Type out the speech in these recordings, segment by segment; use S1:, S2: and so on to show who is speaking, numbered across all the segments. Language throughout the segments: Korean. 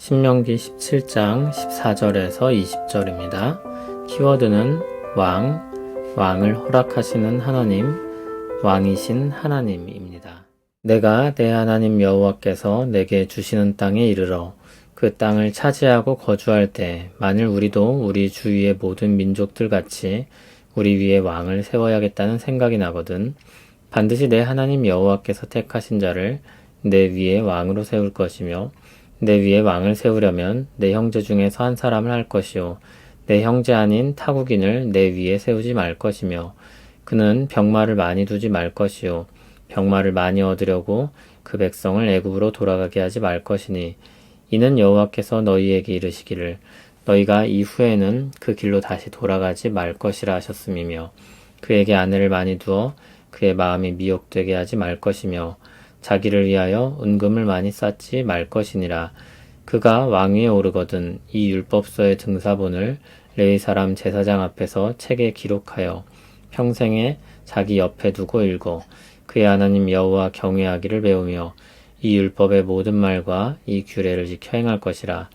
S1: 신명기 17장 14절에서 20절입니다. 키워드는 왕을 허락하시는 하나님, 왕이신 하나님입니다. 내가 내 하나님 여호와께서 내게 주시는 땅에 이르러 그 땅을 차지하고 거주할 때 만일 우리도 우리 주위의 모든 민족들 같이 우리 위에 왕을 세워야겠다는 생각이 나거든 반드시 내 하나님 여호와께서 택하신 자를 내 위에 왕으로 세울 것이며 내 위에 왕을 세우려면 내 형제 중에서 한 사람을 할 것이요 내 형제 아닌 타국인을 내 위에 세우지 말 것이며 그는 병마를 많이 두지 말 것이요 병마를 많이 얻으려고 그 백성을 애굽으로 돌아가게 하지 말 것이니 이는 여호와께서 너희에게 이르시기를 너희가 이후에는 그 길로 다시 돌아가지 말 것이라 하셨음이며 그에게 아내를 많이 두어 그의 마음이 미혹되게 하지 말 것이며 자기를 위하여 은금을 많이 쌓지 말 것이니라. 그가 왕위에 오르거든 이 율법서의 등사본을 레위 사람 제사장 앞에서 책에 기록하여 평생에 자기 옆에 두고 읽어 그의 하나님 여호와 경외하기를 배우며 이 율법의 모든 말과 이 규례를 지켜 행할 것이라.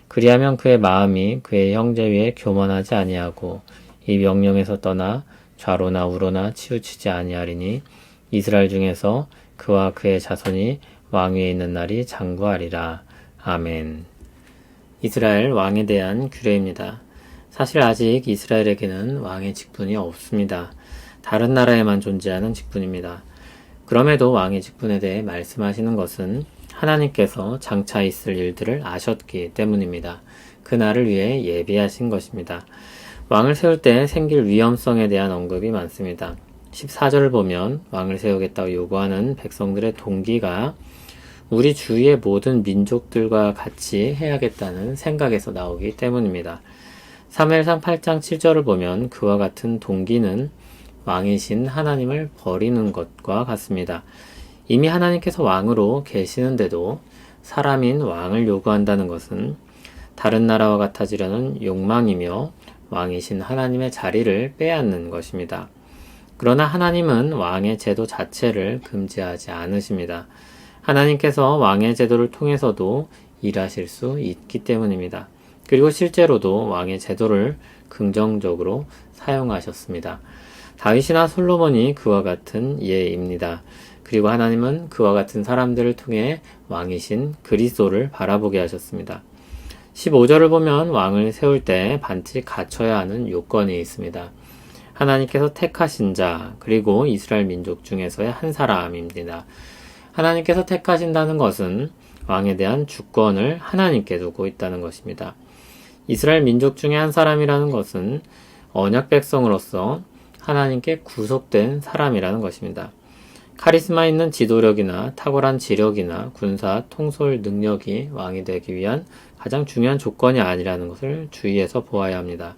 S1: 그리하면 그의 마음이 그의 형제 위에 교만하지 아니하고 이 명령에서 떠나 좌로나 우로나 치우치지 아니하리니 이스라엘 중에서 그와 그의 자손이 왕위에 있는 날이 장구하리라. 아멘. 이스라엘 왕에 대한 규례입니다. 사실 아직 이스라엘에게는 왕의 직분이 없습니다. 다른 나라에만 존재하는 직분입니다. 그럼에도 왕의 직분에 대해 말씀하시는 것은 하나님께서 장차 있을 일들을 아셨기 때문입니다. 그날을 위해 예비하신 것입니다. 왕을 세울 때 생길 위험성에 대한 언급이 많습니다. 14절을 보면 왕을 세우겠다고 요구하는 백성들의 동기가 우리 주위의 모든 민족들과 같이 해야겠다는 생각에서 나오기 때문입니다. 사무엘상 8장 7절을 보면 그와 같은 동기는 왕이신 하나님을 버리는 것과 같습니다. 이미 하나님께서 왕으로 계시는데도 사람인 왕을 요구한다는 것은 다른 나라와 같아지려는 욕망이며 왕이신 하나님의 자리를 빼앗는 것입니다. 그러나 하나님은 왕의 제도 자체를 금지하지 않으십니다. 하나님께서 왕의 제도를 통해서도 일하실 수 있기 때문입니다. 그리고 실제로도 왕의 제도를 긍정적으로 사용하셨습니다. 다윗이나 솔로몬이 그와 같은 예입니다. 그리고 하나님은 그와 같은 사람들을 통해 왕이신 그리스도를 바라보게 하셨습니다. 15절을 보면 왕을 세울 때 반드시 갖춰야 하는 요건이 있습니다. 하나님께서 택하신 자, 그리고 이스라엘 민족 중에서의 한 사람입니다. 하나님께서 택하신다는 것은 왕에 대한 주권을 하나님께 두고 있다는 것입니다. 이스라엘 민족 중에 한 사람이라는 것은 언약 백성으로서 하나님께 구속된 사람이라는 것입니다. 카리스마 있는 지도력이나 탁월한 지력이나 군사 통솔 능력이 왕이 되기 위한 가장 중요한 조건이 아니라는 것을 주의해서 보아야 합니다.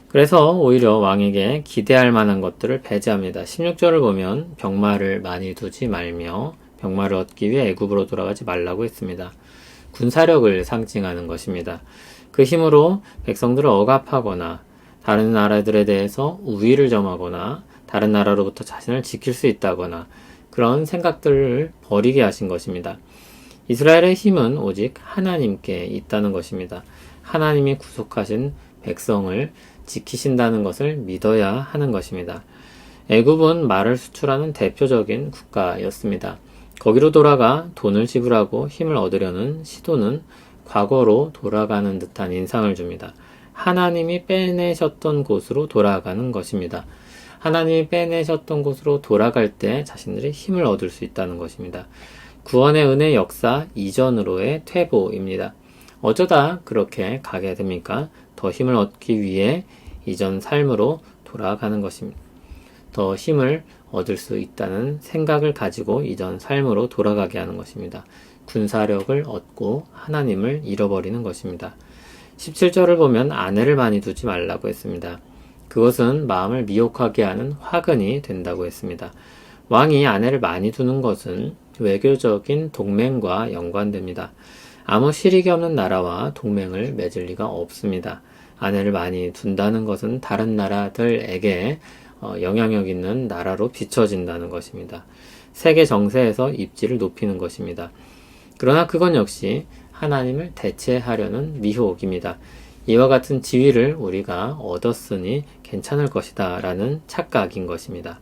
S1: 그래서 오히려 왕에게 기대할 만한 것들을 배제합니다. 16절을 보면 병마를 많이 두지 말며 병마를 얻기 위해 애굽으로 돌아가지 말라고 했습니다. 군사력을 상징하는 것입니다. 그 힘으로 백성들을 억압하거나 다른 나라들에 대해서 우위를 점하거나 다른 나라로부터 자신을 지킬 수 있다거나 그런 생각들을 버리게 하신 것입니다. 이스라엘의 힘은 오직 하나님께 있다는 것입니다. 하나님이 구속하신 백성을 지키신다는 것을 믿어야 하는 것입니다. 애굽은 말을 수출하는 대표적인 국가였습니다. 거기로 돌아가 돈을 지불하고 힘을 얻으려는 시도는 과거로 돌아가는 듯한 인상을 줍니다. 하나님이 빼내셨던 곳으로 돌아가는 것입니다. 하나님이 빼내셨던 곳으로 돌아갈 때 자신들이 힘을 얻을 수 있다는 것입니다. 구원의 은혜 역사 이전으로의 퇴보입니다. 어쩌다 그렇게 가게 됩니까? 더 힘을 얻기 위해 이전 삶으로 돌아가는 것입니다. 더 힘을 얻을 수 있다는 생각을 가지고 이전 삶으로 돌아가게 하는 것입니다. 군사력을 얻고 하나님을 잃어버리는 것입니다. 17절을 보면 아내를 많이 두지 말라고 했습니다. 그것은 마음을 미혹하게 하는 화근이 된다고 했습니다. 왕이 아내를 많이 두는 것은 외교적인 동맹과 연관됩니다. 아무 실익이 없는 나라와 동맹을 맺을 리가 없습니다. 아내를 많이 둔다는 것은 다른 나라들에게 영향력 있는 나라로 비춰진다는 것입니다. 세계 정세에서 입지를 높이는 것입니다. 그러나 그건 역시 하나님을 대체하려는 미혹입니다. 이와 같은 지위를 우리가 얻었으니 괜찮을 것이다 라는 착각인 것입니다.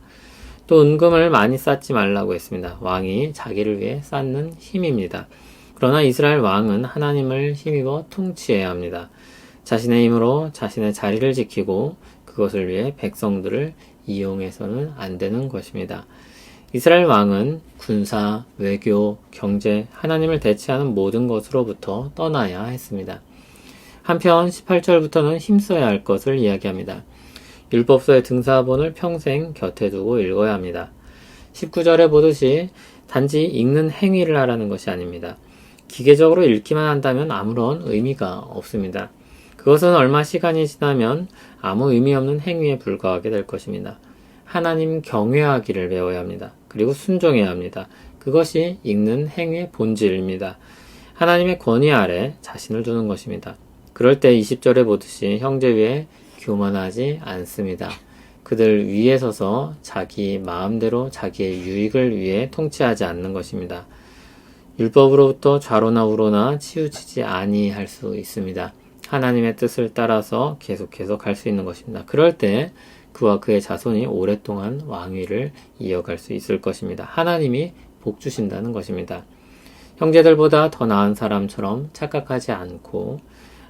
S1: 또 은금을 많이 쌓지 말라고 했습니다. 왕이 자기를 위해 쌓는 힘입니다. 그러나 이스라엘 왕은 하나님을 힘입어 통치해야 합니다. 자신의 힘으로 자신의 자리를 지키고 그것을 위해 백성들을 이용해서는 안 되는 것입니다. 이스라엘 왕은 군사, 외교, 경제, 하나님을 대체하는 모든 것으로부터 떠나야 했습니다. 한편 18절부터는 힘써야 할 것을 이야기합니다. 율법서의 등사본을 평생 곁에 두고 읽어야 합니다. 19절에 보듯이 단지 읽는 행위를 하라는 것이 아닙니다. 기계적으로 읽기만 한다면 아무런 의미가 없습니다. 그것은 얼마 시간이 지나면 아무 의미 없는 행위에 불과하게 될 것입니다. 하나님 경외하기를 배워야 합니다. 그리고 순종해야 합니다. 그것이 읽는 행위의 본질입니다. 하나님의 권위 아래 자신을 두는 것입니다. 그럴 때 20절에 보듯이 형제 위에 교만하지 않습니다. 그들 위에 서서 자기 마음대로 자기의 유익을 위해 통치하지 않는 것입니다. 율법으로부터 좌로나 우로나 치우치지 아니할 수 있습니다. 하나님의 뜻을 따라서 계속해서 갈 수 있는 것입니다. 그럴 때 그와 그의 자손이 오랫동안 왕위를 이어갈 수 있을 것입니다. 하나님이 복 주신다는 것입니다. 형제들보다 더 나은 사람처럼 착각하지 않고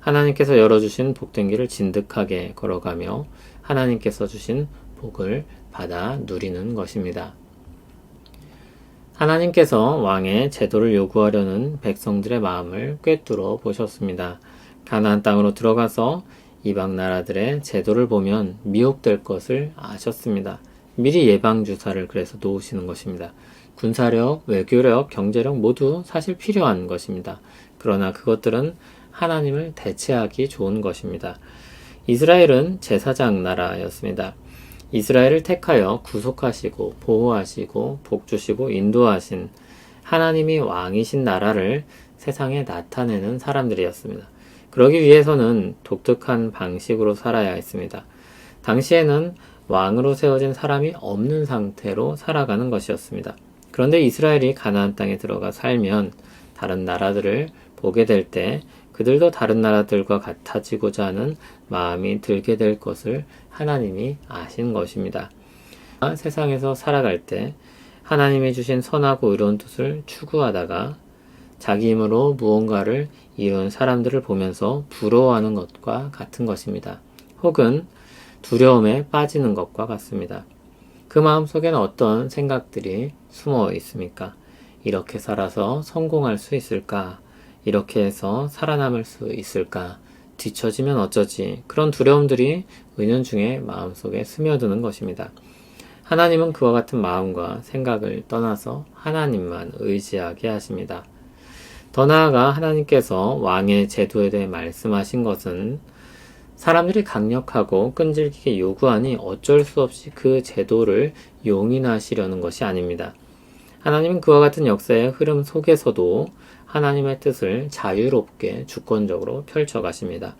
S1: 하나님께서 열어주신 복된 길을 진득하게 걸어가며 하나님께서 주신 복을 받아 누리는 것입니다. 하나님께서 왕의 제도를 요구하려는 백성들의 마음을 꿰뚫어 보셨습니다. 가나안 땅으로 들어가서 이방 나라들의 제도를 보면 미혹될 것을 아셨습니다. 미리 예방주사를 그래서 놓으시는 것입니다. 군사력, 외교력, 경제력 모두 사실 필요한 것입니다. 그러나 그것들은 하나님을 대체하기 좋은 것입니다. 이스라엘은 제사장 나라였습니다. 이스라엘을 택하여 구속하시고 보호하시고 복주시고 인도하신 하나님이 왕이신 나라를 세상에 나타내는 사람들이었습니다. 그러기 위해서는 독특한 방식으로 살아야 했습니다. 당시에는 왕으로 세워진 사람이 없는 상태로 살아가는 것이었습니다. 그런데 이스라엘이 가나안 땅에 들어가 살면 다른 나라들을 보게 될 때 그들도 다른 나라들과 같아지고자 하는 마음이 들게 될 것을 하나님이 아신 것입니다. 세상에서 살아갈 때 하나님이 주신 선하고 의로운 뜻을 추구하다가 자기 힘으로 무언가를 이룬 사람들을 보면서 부러워하는 것과 같은 것입니다. 혹은 두려움에 빠지는 것과 같습니다. 그 마음속에는 어떤 생각들이 숨어 있습니까? 이렇게 살아서 성공할 수 있을까? 이렇게 해서 살아남을 수 있을까? 뒤처지면 어쩌지? 그런 두려움들이 은연중에 마음속에 스며드는 것입니다. 하나님은 그와 같은 마음과 생각을 떠나서 하나님만 의지하게 하십니다. 더 나아가 하나님께서 왕의 제도에 대해 말씀하신 것은 사람들이 강력하고 끈질기게 요구하니 어쩔 수 없이 그 제도를 용인하시려는 것이 아닙니다. 하나님은 그와 같은 역사의 흐름 속에서도 하나님의 뜻을 자유롭게 주권적으로 펼쳐가십니다.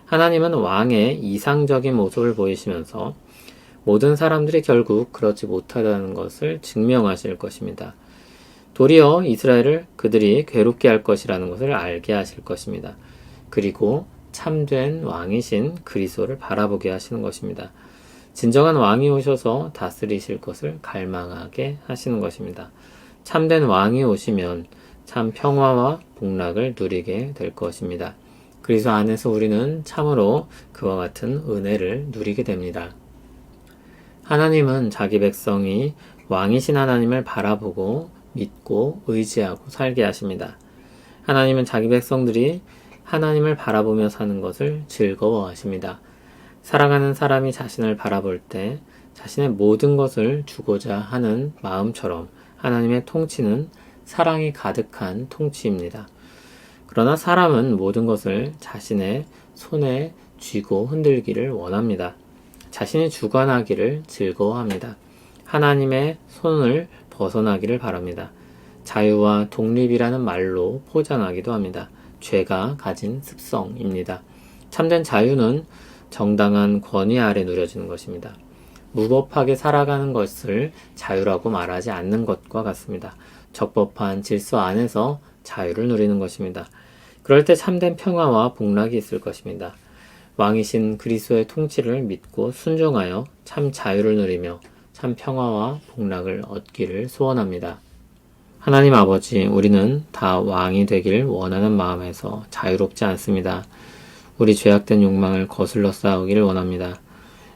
S1: 하나님은 왕의 이상적인 모습을 보이시면서 모든 사람들이 결국 그렇지 못하다는 것을 증명하실 것입니다. 도리어 이스라엘을 그들이 괴롭게 할 것이라는 것을 알게 하실 것입니다. 그리고 참된 왕이신 그리스도를 바라보게 하시는 것입니다. 진정한 왕이 오셔서 다스리실 것을 갈망하게 하시는 것입니다. 참된 왕이 오시면 참 평화와 복락을 누리게 될 것입니다. 그리스도 안에서 우리는 참으로 그와 같은 은혜를 누리게 됩니다. 하나님은 자기 백성이 왕이신 하나님을 바라보고 믿고 의지하고 살게 하십니다. 하나님은 자기 백성들이 하나님을 바라보며 사는 것을 즐거워하십니다. 사랑하는 사람이 자신을 바라볼 때 자신의 모든 것을 주고자 하는 마음처럼 하나님의 통치는 사랑이 가득한 통치입니다. 그러나 사람은 모든 것을 자신의 손에 쥐고 흔들기를 원합니다. 자신이 주관하기를 즐거워합니다. 하나님의 손을 벗어나기를 바랍니다. 자유와 독립이라는 말로 포장하기도 합니다. 죄가 가진 습성입니다. 참된 자유는 정당한 권위 아래 누려지는 것입니다. 무법하게 살아가는 것을 자유라고 말하지 않는 것과 같습니다. 적법한 질서 안에서 자유를 누리는 것입니다. 그럴 때 참된 평화와 복락이 있을 것입니다. 왕이신 그리스도의 통치를 믿고 순종하여 참 자유를 누리며 참 평화와 복락을 얻기를 소원합니다. 하나님 아버지, 우리는 다 왕이 되길 원하는 마음에서 자유롭지 않습니다. 우리 죄악된 욕망을 거슬러 싸우기를 원합니다.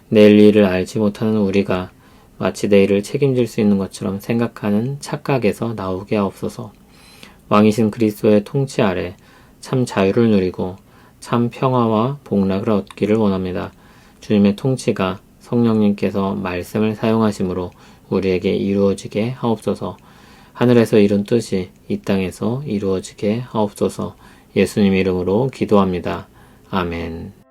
S1: 내일 일을 알지 못하는 우리가 마치 내일을 책임질 수 있는 것처럼 생각하는 착각에서 나오게 하옵소서. 왕이신 그리스도의 통치 아래 참 자유를 누리고 참 평화와 복락을 얻기를 원합니다. 주님의 통치가 성령님께서 말씀을 사용하심으로 우리에게 이루어지게 하옵소서. 하늘에서 이룬 뜻이 이 땅에서 이루어지게 하옵소서. 예수님 이름으로 기도합니다. 아멘.